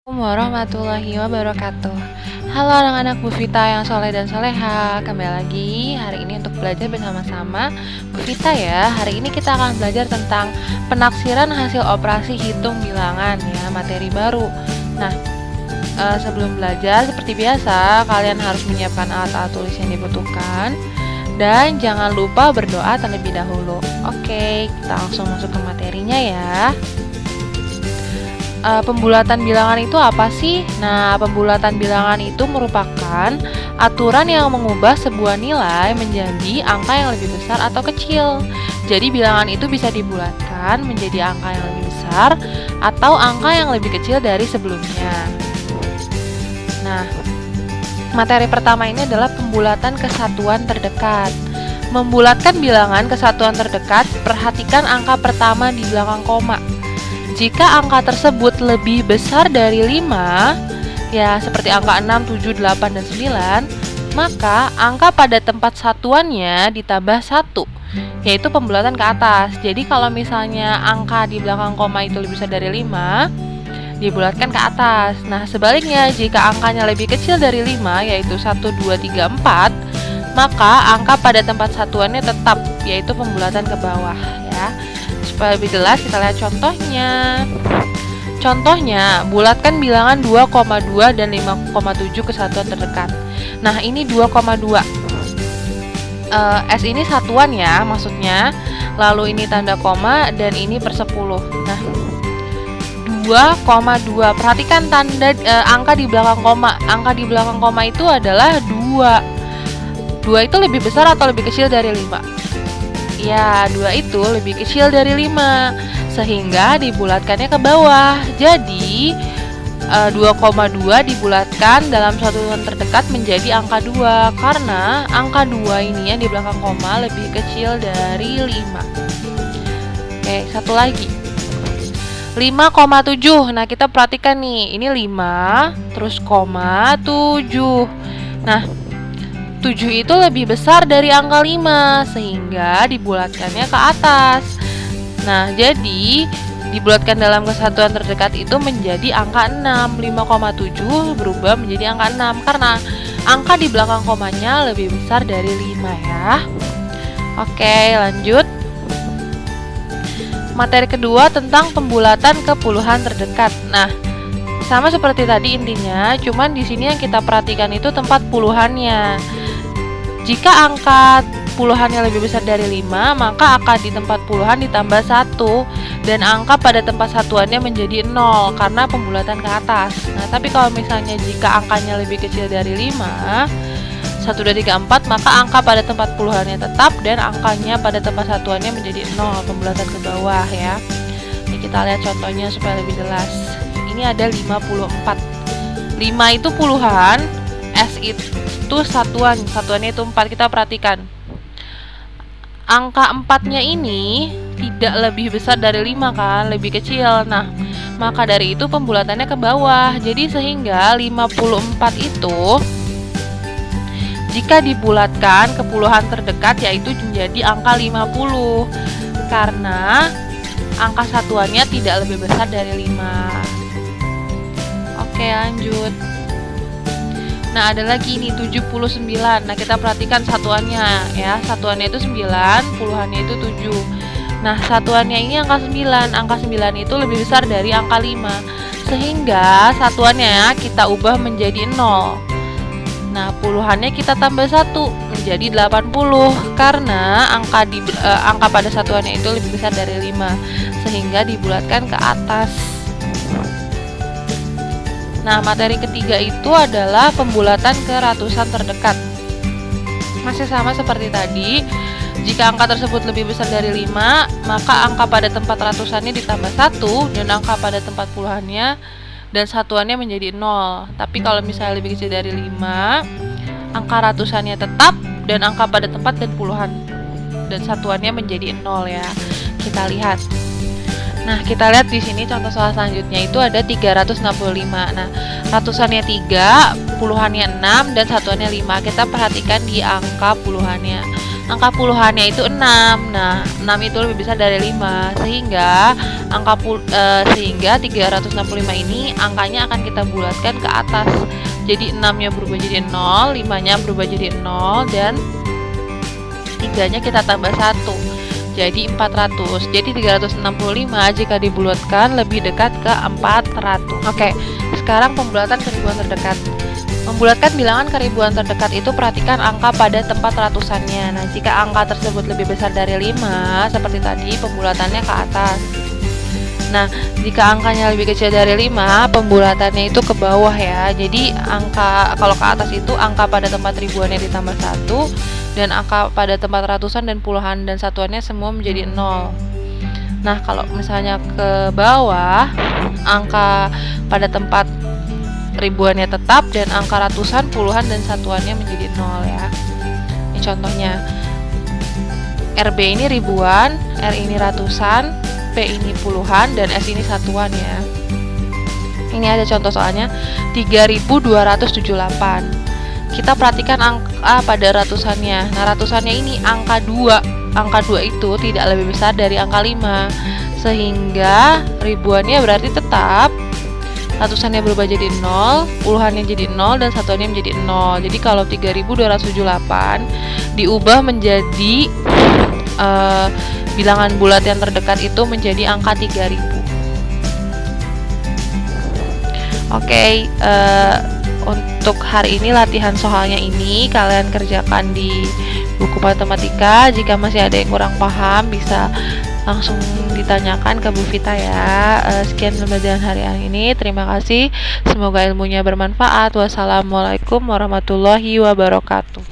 Assalamualaikum warahmatullahi wabarakatuh. Halo anak-anak Bu Vita yang soleh dan soleha. Kembali lagi hari ini untuk belajar bersama-sama Bu Vita ya. Hari ini kita akan belajar tentang penaksiran hasil operasi hitung bilangan ya, materi baru. Nah, sebelum belajar seperti biasa kalian harus menyiapkan alat-alat tulis yang dibutuhkan dan jangan lupa berdoa terlebih dahulu. Oke, kita langsung masuk ke materinya ya. Pembulatan bilangan itu apa sih? Nah, pembulatan bilangan itu merupakan aturan yang mengubah sebuah nilai menjadi angka yang lebih besar atau kecil. Jadi bilangan itu bisa dibulatkan menjadi angka yang lebih besar atau angka yang lebih kecil dari sebelumnya. Nah, materi pertama ini adalah pembulatan kesatuan terdekat. Membulatkan bilangan kesatuan terdekat, perhatikan angka pertama di belakang koma. Jika angka tersebut lebih besar dari 5, ya seperti angka 6, 7, 8, dan 9, maka angka pada tempat satuannya ditambah 1, yaitu pembulatan ke atas. Jadi kalau misalnya angka di belakang koma itu lebih besar dari 5, dibulatkan ke atas. Nah sebaliknya, jika angkanya lebih kecil dari 5, yaitu 1, 2, 3, 4, maka angka pada tempat satuannya tetap, yaitu pembulatan ke bawah ya. Supaya lebih jelas kita lihat contohnya. Contohnya, bulatkan bilangan 2,2 dan 5,7 kesatuan terdekat. Nah, ini 2,2. S ini satuan ya, maksudnya. Lalu ini tanda koma dan ini per 10. Nah, 2,2. Perhatikan tanda angka di belakang koma. Angka di belakang koma itu adalah 2. 2 itu lebih besar atau lebih kecil dari 5? Ya, 2 itu lebih kecil dari 5, sehingga dibulatkannya ke bawah. Jadi 2,2 dibulatkan dalam satuan terdekat menjadi angka 2, karena angka 2 ini yang di belakang koma lebih kecil dari 5. Oke, satu lagi, 5,7. Nah, kita perhatikan nih, ini 5 terus koma 7. Nah, 7 itu lebih besar dari angka 5, sehingga dibulatkannya ke atas. Nah, jadi dibulatkan dalam kesatuan terdekat itu menjadi angka 6. 5,7 berubah menjadi angka 6 karena angka di belakang komanya lebih besar dari 5 ya. Oke, lanjut. Materi kedua tentang pembulatan ke puluhan terdekat. Nah, sama seperti tadi intinya, cuman di sini yang kita perhatikan itu tempat puluhannya. Jika angka puluhannya lebih besar dari 5, maka angka di tempat puluhan ditambah 1 dan angka pada tempat satuannya menjadi 0 karena pembulatan ke atas. Nah, tapi kalau misalnya jika angkanya lebih kecil dari 5, 1, 2, 3, 4, maka angka pada tempat puluhannya tetap dan angkanya pada tempat satuannya menjadi 0, pembulatan ke bawah ya. Ini kita lihat contohnya supaya lebih jelas. Ini ada 54. 5 itu puluhan, S itu satuannya itu 4. Kita perhatikan, angka 4-nya ini tidak lebih besar dari 5 kan, lebih kecil. Nah, maka dari itu pembulatannya ke bawah. Jadi sehingga 54 itu jika dibulatkan ke puluhan terdekat yaitu menjadi angka 50, karena angka satuannya tidak lebih besar dari 5. Oke, lanjut. Nah, ada lagi nih 79. Nah, kita perhatikan satuannya ya. Satuannya itu 9, puluhannya itu 7. Nah, satuannya ini angka 9. Angka 9 itu lebih besar dari angka 5. Sehingga satuannya kita ubah menjadi 0. Nah, puluhannya kita tambah 1 menjadi 80 karena angka pada satuannya itu lebih besar dari 5, sehingga dibulatkan ke atas. Nah, materi ketiga itu adalah pembulatan ke ratusan terdekat. Masih sama seperti tadi, jika angka tersebut lebih besar dari 5, maka angka pada tempat ratusannya ditambah 1 dan angka pada tempat puluhannya dan satuannya menjadi 0. Tapi kalau misalnya lebih kecil dari 5, angka ratusannya tetap dan angka pada tempat dan puluhan dan satuannya menjadi 0 ya. Kita lihat. Nah, kita lihat di sini contoh soal selanjutnya itu ada 365. Nah, ratusannya 3, puluhannya 6 dan satuannya 5. Kita perhatikan di angka puluhannya. angka puluhannya itu 6. Nah, 6 itu lebih besar dari 5, sehingga sehingga 365 ini angkanya akan kita bulatkan ke atas. Jadi 6-nya berubah jadi 0, 5-nya berubah jadi 0, dan 3-nya kita tambah 1. Jadi 400. Jadi 365 jika dibulatkan lebih dekat ke 400. Oke, sekarang pembulatan ke ribuan terdekat. Membulatkan bilangan ke ribuan terdekat itu perhatikan angka pada tempat ratusannya. Nah, jika angka tersebut lebih besar dari 5, seperti tadi, pembulatannya ke atas. Nah, jika angkanya lebih kecil dari 5, pembulatannya itu ke bawah ya. Jadi kalau ke atas itu angka pada tempat ribuannya ditambah 1, dan angka pada tempat ratusan dan puluhan dan satuannya semua menjadi 0. Nah, kalau misalnya ke bawah, angka pada tempat ribuannya tetap dan angka ratusan, puluhan dan satuannya menjadi 0 ya. Ini contohnya. RB ini ribuan, R ini ratusan, P ini puluhan, dan S ini satuan ya. Ini ada contoh soalnya 3278. Kita perhatikan angka pada ratusannya. Nah, ratusannya ini angka 2. Angka 2 itu tidak lebih besar dari angka 5, sehingga ribuannya berarti tetap, ratusannya berubah jadi 0, puluhannya jadi 0, dan satuannya menjadi 0. Jadi kalau 3278 diubah menjadi bilangan bulat yang terdekat itu menjadi angka 3000. Oke, untuk hari ini latihan soalnya ini kalian kerjakan di buku matematika. Jika masih ada yang kurang paham bisa langsung ditanyakan ke Bu Vita ya. Sekian pembelajaran hari ini. Terima kasih. Semoga ilmunya bermanfaat. Wassalamualaikum warahmatullahi wabarakatuh.